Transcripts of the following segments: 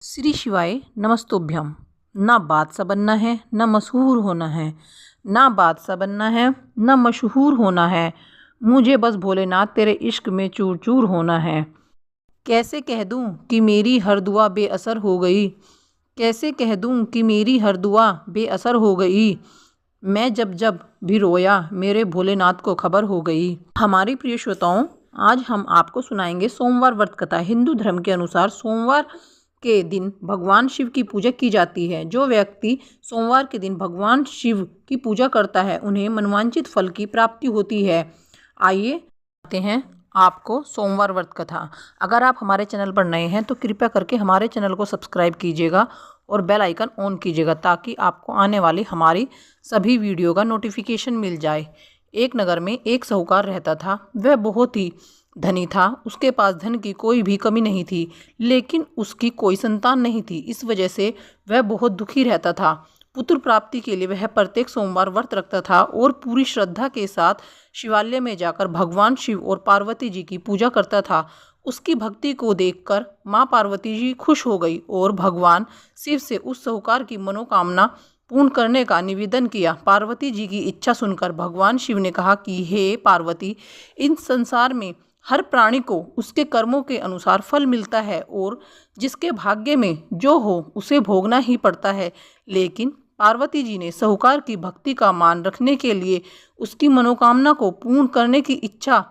श्री शिवाय नमस्तुभ्यम। ना बादशाह बनना है ना मशहूर होना है, ना बादशाह बनना है ना मशहूर होना है, मुझे बस भोलेनाथ तेरे इश्क में चूर चूर होना है। कैसे कह दूं कि मेरी हर दुआ बेअसर हो गई, कैसे कह दूं कि मेरी हर दुआ बेअसर हो गई। मैं जब जब भी रोया मेरे भोलेनाथ को खबर हो गई। हमारी प्रिय श्रोताओं, आज हम आपको सुनाएंगे सोमवार व्रत कथा। हिंदू धर्म के अनुसार सोमवार के दिन भगवान शिव की पूजा की जाती है। जो व्यक्ति सोमवार के दिन भगवान शिव की पूजा करता है उन्हें मनवांछित फल की प्राप्ति होती है। आइए बताते हैं आपको सोमवार व्रत कथा। अगर आप हमारे चैनल पर नए हैं तो कृपया करके हमारे चैनल को सब्सक्राइब कीजिएगा और बेल आइकन ऑन कीजिएगा ताकि आपको आने वाली हमारी सभी वीडियो का नोटिफिकेशन मिल जाए। एक नगर में एक साहूकार रहता था। वह बहुत ही धनी था। उसके पास धन की कोई भी कमी नहीं थी, लेकिन उसकी कोई संतान नहीं थी। इस वजह से वह बहुत दुखी रहता था। पुत्र प्राप्ति के लिए वह प्रत्येक सोमवार व्रत रखता था और पूरी श्रद्धा के साथ शिवालय में जाकर भगवान शिव और पार्वती जी की पूजा करता था। उसकी भक्ति को देखकर माँ पार्वती जी खुश हो गई और भगवान शिव से उस साहूकार की मनोकामना पूर्ण करने का निवेदन किया। पार्वती जी की इच्छा सुनकर भगवान शिव ने कहा कि हे पार्वती, इन संसार में हर प्राणी को उसके कर्मों के अनुसार फल मिलता है और जिसके भाग्य में जो हो उसे भोगना ही पड़ता है। लेकिन पार्वती जी ने साहूकार की भक्ति का मान रखने के लिए उसकी मनोकामना को पूर्ण करने की इच्छा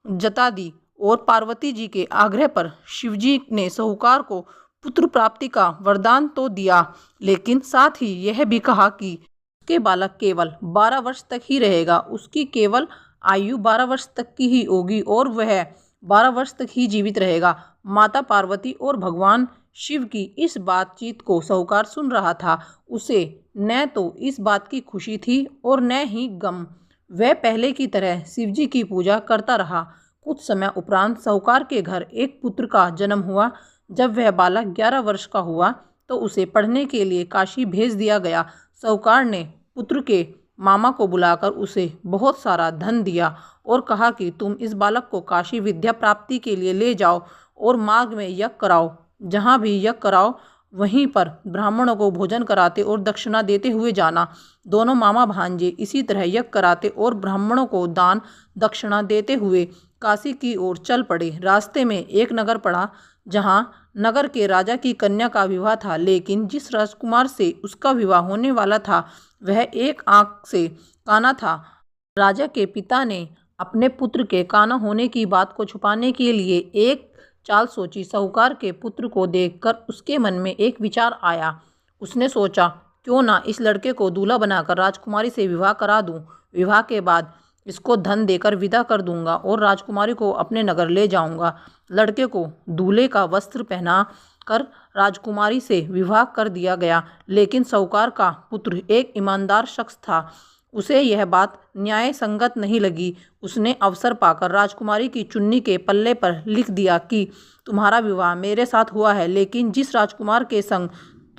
जता दी और पार्वती जी के आग्रह पर शिवजी ने साहूकार को पुत्र प्राप्ति का वरदान तो दिया, लेकिन साथ ही यह भी कहा कि उसके बालक केवल 12 वर्ष तक ही रहेगा। उसकी केवल आयु 12 वर्ष तक की ही होगी और वह 12 वर्ष तक ही जीवित रहेगा। माता पार्वती और भगवान शिव की इस बातचीत को साहूकार सुन रहा था। उसे न तो इस बात की खुशी थी और न ही गम। वह पहले की तरह शिवजी की पूजा करता रहा। कुछ समय उपरांत साहूकार के घर एक पुत्र का जन्म हुआ। जब वह बालक 11 वर्ष का हुआ तो उसे पढ़ने के लिए काशी भेज दिया गया। साहूकार ने पुत्र के मामा को बुलाकर उसे बहुत सारा धन दिया और कहा कि तुम इस बालक को काशी विद्या प्राप्ति के लिए ले जाओ और मार्ग में यज्ञ कराओ। जहाँ भी यज्ञ कराओ वहीं पर ब्राह्मणों को भोजन कराते और दक्षिणा देते हुए जाना। दोनों मामा भांजे इसी तरह यज्ञ कराते और ब्राह्मणों को दान दक्षिणा देते हुए काशी की ओर चल पड़े। रास्ते में एक नगर पड़ा जहाँ नगर के राजा की कन्या का विवाह था, लेकिन जिस राजकुमार से उसका विवाह होने वाला था वह एक आंख से काना था। राजा के पिता ने अपने पुत्र के काना होने की बात को छुपाने के लिए एक चाल सोची। साहूकार के पुत्र को देखकर उसके मन में एक विचार आया। उसने सोचा, क्यों ना इस लड़के को दूल्हा बनाकर राजकुमारी से विवाह करा दूं। विवाह के बाद इसको धन देकर विदा कर दूंगा और राजकुमारी को अपने नगर ले जाऊंगा। लड़के को दूल्हे का वस्त्र पहना कर राजकुमारी से विवाह कर दिया गया। लेकिन साहूकार का पुत्र एक ईमानदार शख्स था। उसे यह बात न्याय संगत नहीं लगी। उसने अवसर पाकर राजकुमारी की चुन्नी के पल्ले पर लिख दिया कि तुम्हारा विवाह मेरे साथ हुआ है, लेकिन जिस राजकुमार के संग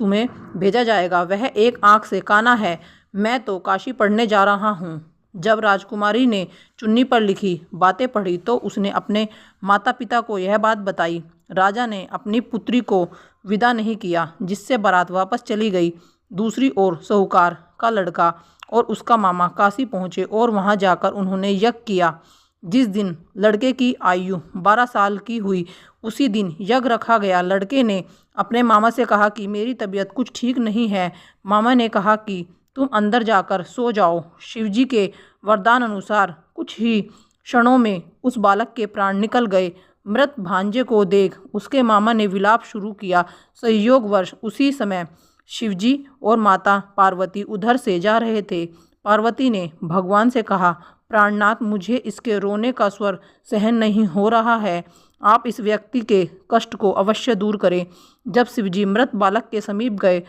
तुम्हें भेजा जाएगा वह एक आंख से काना है। मैं तो काशी पढ़ने जा रहा हूँ। जब राजकुमारी ने चुन्नी पर लिखी बातें पढ़ी तो उसने अपने माता पिता को यह बात बताई। राजा ने अपनी पुत्री को विदा नहीं किया, जिससे बारात वापस चली गई। दूसरी ओर साहूकार का लड़का और उसका मामा काशी पहुँचे और वहाँ जाकर उन्होंने यज्ञ किया। जिस दिन लड़के की आयु 12 साल की हुई उसी दिन यज्ञ रखा गया। लड़के ने अपने मामा से कहा कि मेरी तबीयत कुछ ठीक नहीं है। मामा ने कहा कि तुम अंदर जाकर सो जाओ। शिवजी के वरदान अनुसार कुछ ही क्षणों में उस बालक के प्राण निकल गए। मृत भांजे को देख उसके मामा ने विलाप शुरू किया। संयोगवश उसी समय शिवजी और माता पार्वती उधर से जा रहे थे। पार्वती ने भगवान से कहा, प्राणनाथ, मुझे इसके रोने का स्वर सहन नहीं हो रहा है। आप इस व्यक्ति के कष्ट को अवश्य दूर करें। जब शिवजी मृत बालक के समीप गए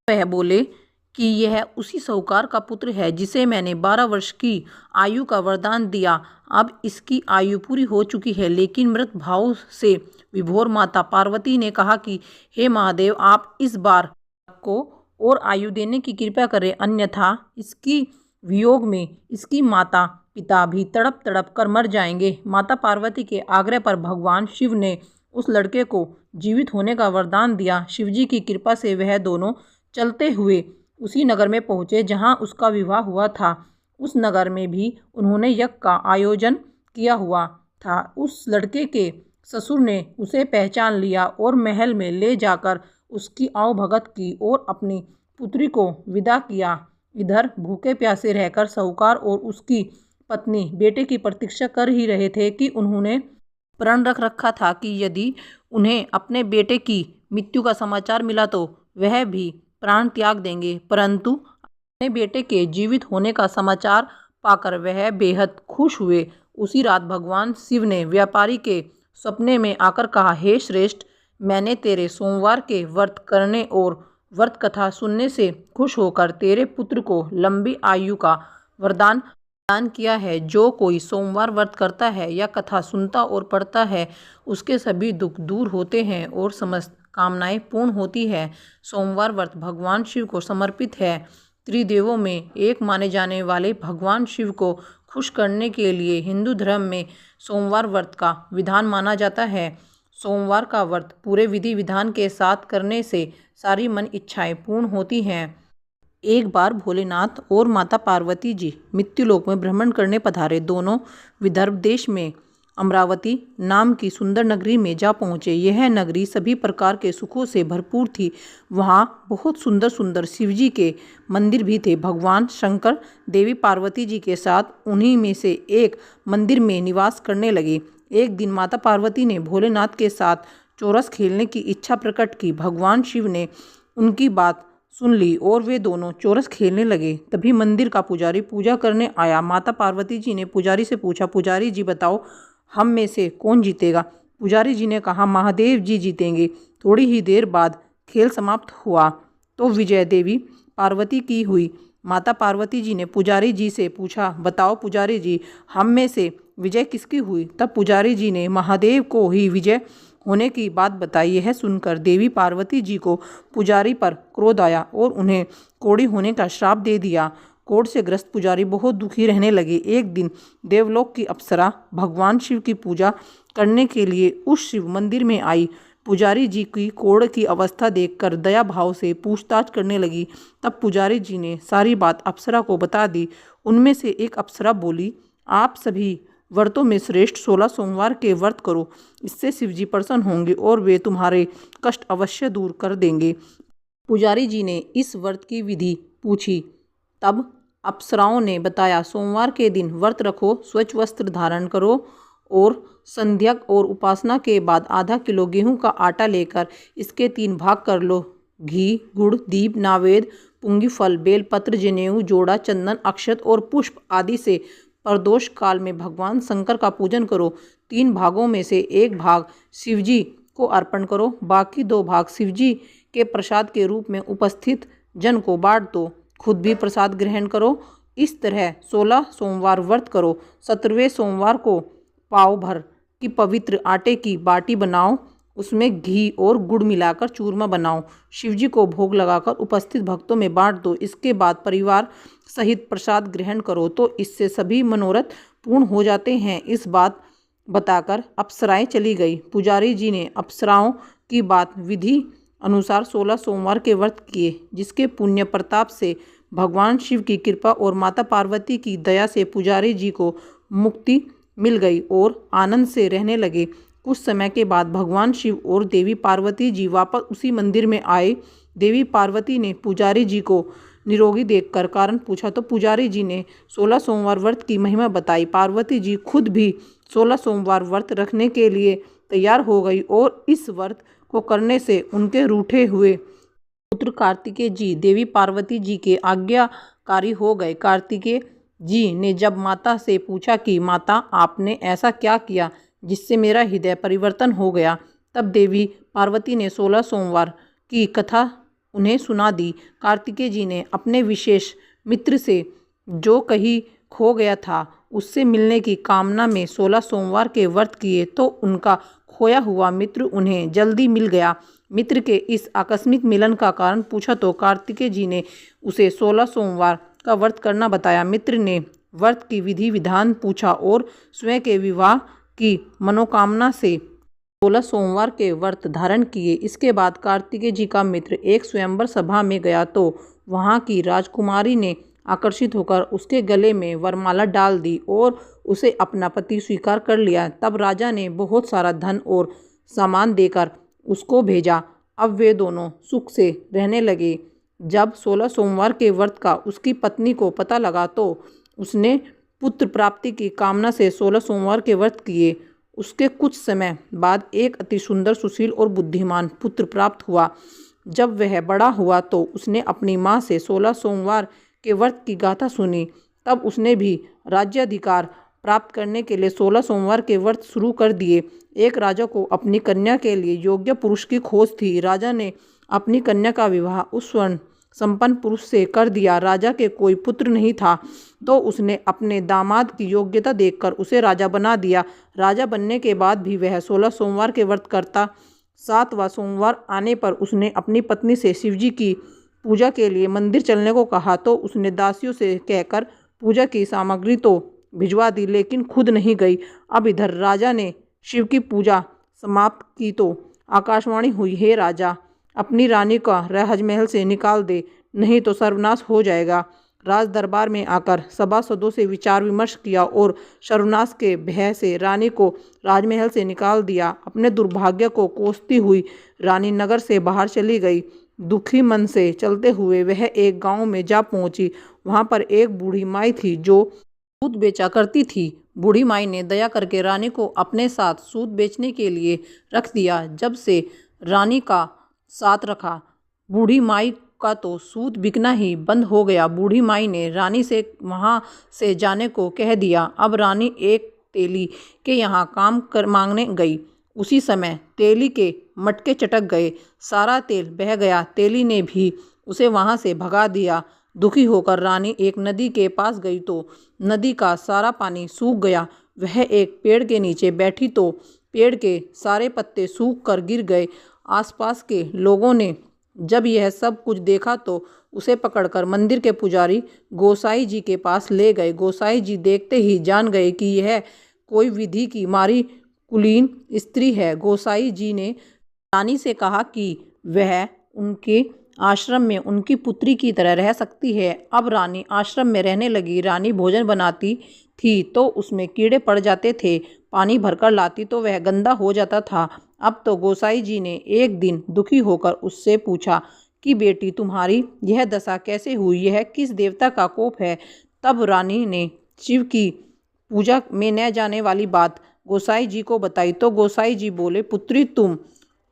वह बोले कि यह उसी साहूकार का पुत्र है जिसे मैंने 12 वर्ष की आयु का वरदान दिया। अब इसकी आयु पूरी हो चुकी है। लेकिन मृत भाव से विभोर माता पार्वती ने कहा कि हे महादेव, आप इस बार को और आयु देने की कृपा करें, अन्यथा इसकी वियोग में इसकी माता पिता भी तड़प तड़प कर मर जाएंगे। माता पार्वती के आग्रह पर भगवान शिव ने उस लड़के को जीवित होने का वरदान दिया। शिवजी की कृपा से वह दोनों चलते हुए उसी नगर में पहुँचे जहाँ उसका विवाह हुआ था। उस नगर में भी उन्होंने यज्ञ का आयोजन किया हुआ था। उस लड़के के ससुर ने उसे पहचान लिया और महल में ले जाकर उसकी आवभगत की और अपनी पुत्री को विदा किया। इधर भूखे प्यासे रहकर साहूकार और उसकी पत्नी बेटे की प्रतीक्षा कर ही रहे थे कि उन्होंने प्रण रख रखा था कि यदि उन्हें अपने बेटे की मृत्यु का समाचार मिला तो वह भी प्राण त्याग देंगे। परंतु अपने बेटे के जीवित होने का समाचार पाकर वह बेहद खुश हुए। उसी रात भगवान शिव ने व्यापारी के सपने में आकर कहा, हे श्रेष्ठ, मैंने तेरे सोमवार के व्रत करने और व्रत कथा सुनने से खुश होकर तेरे पुत्र को लंबी आयु का वरदान प्रदान किया है। जो कोई सोमवार व्रत करता है या कथा सुनता और पढ़ता है उसके सभी दुख दूर होते हैं और समस्त कामनाएं पूर्ण होती है। सोमवार व्रत भगवान शिव को समर्पित है। त्रिदेवों में एक माने जाने वाले भगवान शिव को खुश करने के लिए हिंदू धर्म में सोमवार व्रत का विधान माना जाता है। सोमवार का व्रत पूरे विधि विधान के साथ करने से सारी मन इच्छाएं पूर्ण होती हैं। एक बार भोलेनाथ और माता पार्वती जी मृत्युलोक में भ्रमण करने पधारे। दोनों विदर्भ देश में अमरावती नाम की सुंदर नगरी में जा पहुँचे। यह नगरी सभी प्रकार के सुखों से भरपूर थी। वहाँ बहुत सुंदर सुंदर शिवजी के मंदिर भी थे। भगवान शंकर देवी पार्वती जी के साथ उन्हीं में से एक मंदिर में निवास करने लगे। एक दिन माता पार्वती ने भोलेनाथ के साथ चौरस खेलने की इच्छा प्रकट की। भगवान शिव ने उनकी बात सुन ली और वे दोनों चौरस खेलने लगे। तभी मंदिर का पुजारी पूजा करने आया। माता पार्वती जी ने पुजारी से पूछा, पुजारी जी बताओ, हम में से कौन जीतेगा? पुजारी जी ने कहा, महादेव जी जीतेंगे। थोड़ी ही देर बाद खेल समाप्त हुआ तो विजय देवी पार्वती की हुई। माता पार्वती जी ने पुजारी जी से पूछा, बताओ पुजारी जी, हम में से विजय किसकी हुई? तब पुजारी जी ने महादेव को ही विजय होने की बात बताई। यह सुनकर देवी पार्वती जी को पुजारी पर क्रोध आया और उन्हें कोढ़ी होने का श्राप दे दिया। कोढ़ से ग्रस्त पुजारी बहुत दुखी रहने लगे। एक दिन देवलोक की अप्सरा भगवान शिव की पूजा करने के लिए उस शिव मंदिर में आई। पुजारी जी की कोढ़ की अवस्था देखकर दया भाव से पूछताछ करने लगी। तब पुजारी जी ने सारी बात अप्सरा को बता दी। उनमें से एक अप्सरा बोली, आप सभी व्रतों में श्रेष्ठ 16 सोमवार के व्रत करो। इससे शिवजी प्रसन्न होंगे और वे तुम्हारे कष्ट अवश्य दूर कर देंगे। पुजारी जी ने इस व्रत की विधि पूछी। तब अप्सराओं ने बताया, सोमवार के दिन व्रत रखो, स्वच्छ वस्त्र धारण करो और संध्या और उपासना के बाद आधा किलो गेहूं का आटा लेकर इसके 3 भाग कर लो। घी, गुड़, दीप, नावेद, पुंगी फल, बेलपत्र, जनेऊ, जोड़ा, चंदन, अक्षत और पुष्प आदि से प्रदोष काल में भगवान शंकर का पूजन करो। 3 भागों में से 1 भाग शिवजी को अर्पण करो, बाकी 2 भाग शिवजी के प्रसाद के रूप में उपस्थित जन को बांट दो। खुद भी प्रसाद ग्रहण करो। इस तरह 16 सोमवार व्रत करो। 17वें सोमवार को पाव भर की पवित्र आटे की बाटी बनाओ, उसमें घी और गुड़ मिलाकर चूरमा बनाओ, शिवजी को भोग लगाकर उपस्थित भक्तों में बांट दो। इसके बाद परिवार सहित प्रसाद ग्रहण करो तो इससे सभी मनोरथ पूर्ण हो जाते हैं। इस बात बताकर अप्सराएं चली गई। पुजारी जी ने अप्सराओं की बात विधि अनुसार 16 सोमवार के व्रत किए, जिसके पुण्य प्रताप से भगवान शिव की कृपा और माता पार्वती की दया से पुजारी जी को मुक्ति मिल गई और आनंद से रहने लगे। कुछ समय के बाद भगवान शिव और देवी पार्वती जी वापस उसी मंदिर में आए। देवी पार्वती ने पुजारी जी को निरोगी देखकर कारण पूछा तो पुजारी जी ने 16 सोमवार व्रत की महिमा बताई। पार्वती जी खुद भी 16 सोमवार व्रत रखने के लिए तैयार हो गई और इस व्रत को करने से उनके रूठे हुए पुत्र कार्तिकेय जी देवी पार्वती जी के आज्ञाकारी हो गए। कार्तिकेय जी ने जब माता से पूछा कि माता, आपने ऐसा क्या किया जिससे मेरा हृदय परिवर्तन हो गया, तब देवी पार्वती ने 16 सोमवार की कथा उन्हें सुना दी। कार्तिकेय जी ने अपने विशेष मित्र से जो कहीं खो गया था उससे मिलने की कामना में 16 सोमवार के व्रत किए तो उनका खोया हुआ मित्र उन्हें जल्दी मिल गया। मित्र के इस आकस्मिक मिलन का कारण पूछा तो कार्तिकेय जी ने उसे 16 सोमवार का व्रत करना बताया। मित्र ने व्रत की विधि विधान पूछा और स्वयं के विवाह की मनोकामना से 16 सोमवार के व्रत धारण किए। इसके बाद कार्तिकेय जी का मित्र एक स्वयंवर सभा में गया तो वहाँ की राजकुमारी ने आकर्षित होकर उसके गले में वरमाला डाल दी और उसे अपना पति स्वीकार कर लिया। तब राजा ने बहुत सारा धन और सामान देकर उसको भेजा। अब वे दोनों सुख से रहने लगे। जब 16 सोमवार के व्रत का उसकी पत्नी को पता लगा तो उसने पुत्र प्राप्ति की कामना से 16 सोमवार के व्रत किए। उसके कुछ समय बाद एक अति सुंदर, सुशील और बुद्धिमान पुत्र प्राप्त हुआ। जब वह बड़ा हुआ तो उसने अपनी माँ से 16 सोमवार के व्रत की गाथा सुनी। तब उसने भी राज्याधिकार प्राप्त करने के लिए 16 सोमवार के व्रत शुरू कर दिए। एक राजा को अपनी कन्या के लिए योग्य पुरुष की खोज थी। राजा ने अपनी कन्या का विवाह उस स्वर्ण संपन्न पुरुष से कर दिया। राजा के कोई पुत्र नहीं था तो उसने अपने दामाद की योग्यता देखकर उसे राजा बना दिया। राजा बनने के बाद भी वह 16 सोमवार के व्रत करता। 7वां सोमवार आने पर उसने अपनी पत्नी से शिवजी की पूजा के लिए मंदिर चलने को कहा तो उसने दासियों से कहकर पूजा की सामग्री तो भिजवा दी, लेकिन खुद नहीं गई। अब इधर राजा ने शिव की पूजा समाप्त की तो आकाशवाणी हुई, हे राजा, अपनी रानी का राजमहल से निकाल दे, नहीं तो सर्वनाश हो जाएगा। राज दरबार में आकर सभासदों से विचार विमर्श किया और सर्वनाश के भय से रानी को राजमहल से निकाल दिया। अपने दुर्भाग्य को कोसती हुई रानी नगर से बाहर चली गई। दुखी मन से चलते हुए वह एक गांव में जा पहुंची। वहां पर एक बूढ़ी माई थी जो सूत बेचा करती थी। बूढ़ी माई ने दया करके रानी को अपने साथ सूत बेचने के लिए रख दिया। जब से रानी का साथ रखा, बूढ़ी माई का तो सूत बिकना ही बंद हो गया। बूढ़ी माई ने रानी से वहां से जाने को कह दिया। अब रानी एक तेली के यहाँ काम कर मांगने गई। उसी समय तेली के मटके चटक गए, सारा तेल बह गया। तेली ने भी उसे वहां से भगा दिया। दुखी होकर रानी एक नदी के पास गई तो नदी का सारा पानी सूख गया। वह एक पेड़ के नीचे बैठी तो पेड़ के सारे पत्ते सूख कर गिर गए। आसपास के लोगों ने जब यह सब कुछ देखा तो उसे पकड़कर मंदिर के पुजारी गोसाई जी के पास ले गए। गोसाई जी देखते ही जान गए कि यह कोई विधि की मारी कुलीन स्त्री है। गोसाई जी ने रानी से कहा कि वह उनके आश्रम में उनकी पुत्री की तरह रह सकती है। अब रानी आश्रम में रहने लगी। रानी भोजन बनाती थी तो उसमें कीड़े पड़ जाते थे। पानी भरकर लाती तो वह गंदा हो जाता था। अब तो गोसाई जी ने एक दिन दुखी होकर उससे पूछा कि बेटी, तुम्हारी यह दशा कैसे हुई? यह किस देवता का कोप है? तब रानी ने शिव की पूजा में न जाने वाली बात गोसाई जी को बताई तो गोसाई जी बोले, पुत्री, तुम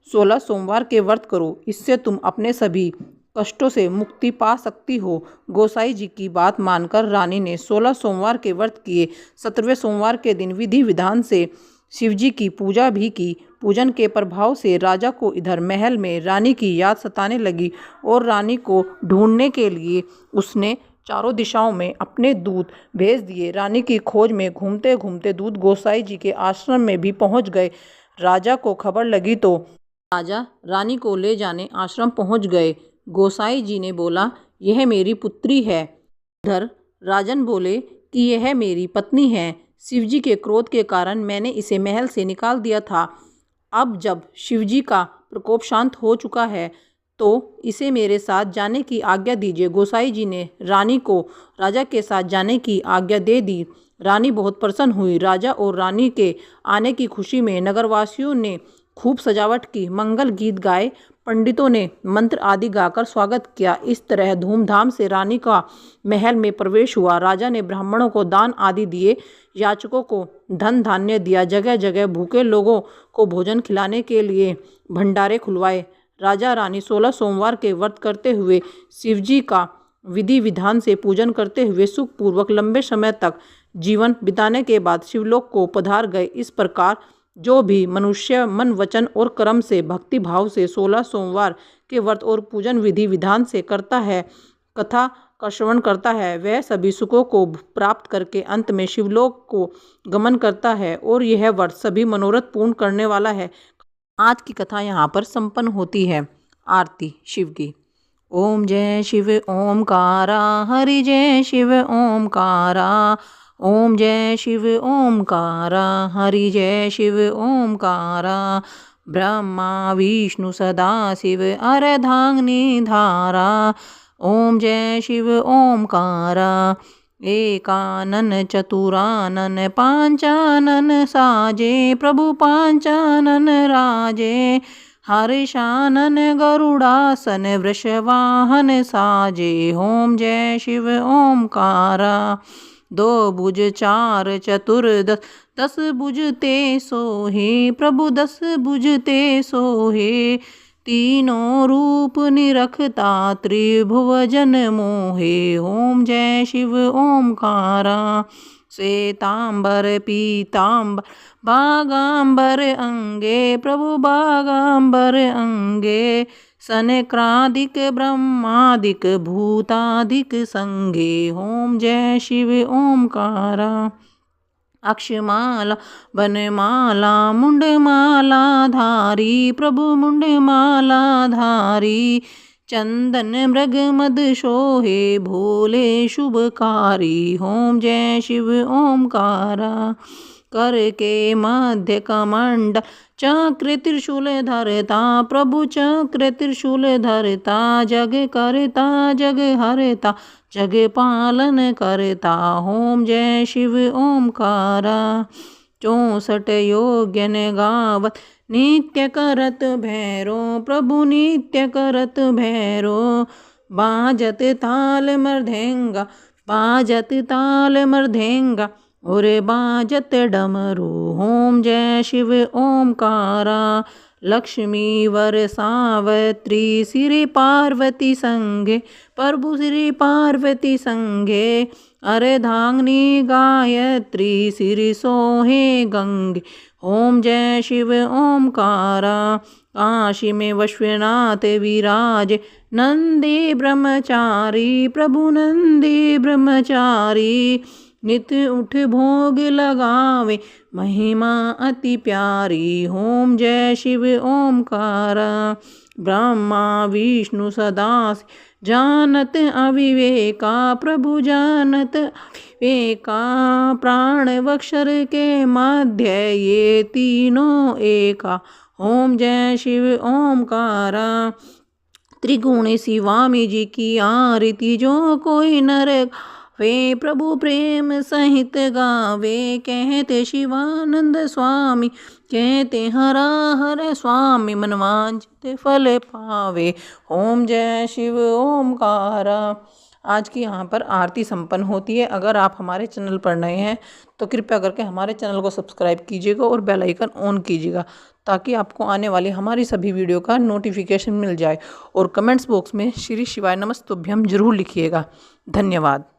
16 सोमवार के व्रत करो, इससे तुम अपने सभी कष्टों से मुक्ति पा सकती हो। गोसाई जी की बात मानकर रानी ने 16 सोमवार के व्रत किए। 17वें सोमवार के दिन विधि विधान से शिवजी की पूजा भी की। पूजन के प्रभाव से राजा को इधर महल में रानी की याद सताने लगी और रानी को ढूंढने के लिए उसने चारों दिशाओं में अपने दूत भेज दिए। रानी की खोज में घूमते घूमते दूत गोसाई जी के आश्रम में भी पहुंच गए। राजा को खबर लगी तो राजा रानी को ले जाने आश्रम पहुंच गए। गोसाई जी ने बोला, यह मेरी पुत्री है। उधर राजन बोले कि यह मेरी पत्नी है। शिवजी के क्रोध के कारण मैंने इसे महल से निकाल दिया था। अब जब शिवजी का प्रकोप शांत हो चुका है तो इसे मेरे साथ जाने की आज्ञा दीजिए। गोसाई जी ने रानी को राजा के साथ जाने की आज्ञा दे दी। रानी बहुत प्रसन्न हुई। राजा और रानी के आने की खुशी में नगरवासियों ने खूब सजावट की, मंगल गीत गाए, पंडितों ने मंत्र आदि गाकर स्वागत किया। इस तरह धूमधाम से रानी का महल में प्रवेश हुआ। राजा ने ब्राह्मणों को दान आदि दिए, याचकों को धन धान्य दिया, जगह जगह भूखे लोगों को भोजन खिलाने के लिए भंडारे खुलवाए। राजा रानी 16 सोमवार के व्रत करते हुए शिवजी का विधि विधान से पूजन करते हुए सुखपूर्वक लंबे समय तक जीवन बिताने के बाद शिवलोक को पधार गए। इस प्रकार जो भी मनुष्य मन, वचन और कर्म से भक्ति भाव से 16 सोमवार के व्रत और पूजन विधि विधान से करता है, कथा का श्रवण करता है, वह सभी सुखों को प्राप्त करके अंत में शिवलोक को गमन करता है और यह व्रत सभी मनोरथ पूर्ण करने वाला है। आज की कथा यहाँ पर संपन्न होती है। आरती शिव की। ओम जय शिव ओमकारा, हरि जय शिव ओमकारा, ओम जय शिव ओमकारा, हरि जय शिव ओमकारा। ब्रह्मा विष्णु सदा शिव अर्धांगिनी धारा। ओम जय शिव ओमकारा। एकानन चतुरानन पांचानन साजे, प्रभु पांचानन राजे। हर्षानन गरुड़ासन वृषवाहन साजे। ओम जय शिव ओमकारा। दो भुज चार चतुर्दश, दस भुज ते सोहे, प्रभु दस भुज ते सोहे। तीनों रूप निरखता त्रिभुवन मोहे। ओम जय शिव ओमकारा। श्वेतांबर पीतांबर बागांबर अंगे, प्रभु बागांबर अंगे। सनकादिक ब्रह्मादिक भूतादिक संगे। ओम जय शिव ओमकारा। अक्षमाला बनमाला मुंडमाला धारी, प्रभु मुंडमाला धारी। चंदन मृग मद शोहे, भोले शुभकारी। ओम जय शिव ओमकारा। कर के मध्य कमंडल चक्र त्रिशूल धरता, प्रभु चक्र त्रिशूल धरता। जग करता जग हरता, जग पालन करता। ओम जय शिव ओमकारा। 64 योग्य ने गावत नित्य करत भैरो, प्रभु नित्य करत भैरो। बाजत ताल मृदंगा, बाजत ताल मृदंगा, और बाजत डमरू। ओम जय शिव ओमकारा। लक्ष्मी वर सावत्री श्री पार्वती संगे, प्रभु श्री पार्वती संगे। अर्धांगिनी गायत्री श्री सोहे गंगे। ओम जय शिव ओमकारा। काशी में विश्वनाथ विराज, नंदी ब्रह्मचारी, प्रभु नंदी ब्रह्मचारी। नित उठ भोग लगावे, महिमा अति प्यारी। ओम जय शिव ओमकारा। ब्रह्मा विष्णु सदा जानत अविवेका, प्रभु जानत अविवेका। प्राण अक्षर के मध्य ये तीनों एका। ओम जय शिव ओमकारा। त्रिगुण स्वामी जी की आरती जो कोई नर वे, प्रभु प्रेम सहित गावे। कहते शिवानंद स्वामी, कहते हरा हर स्वामी, मनवांछित फल पावे। ओम जय शिव ओमकारा। आज की यहाँ पर आरती संपन्न होती है। अगर आप हमारे चैनल पर नए हैं तो कृपया करके हमारे चैनल को सब्सक्राइब कीजिएगा और बेल आइकन ऑन कीजिएगा, ताकि आपको आने वाली हमारी सभी वीडियो का नोटिफिकेशन मिल जाए। और कमेंट्स बॉक्स में श्री शिवाय नमस्तुभ्यम जरूर लिखिएगा। धन्यवाद।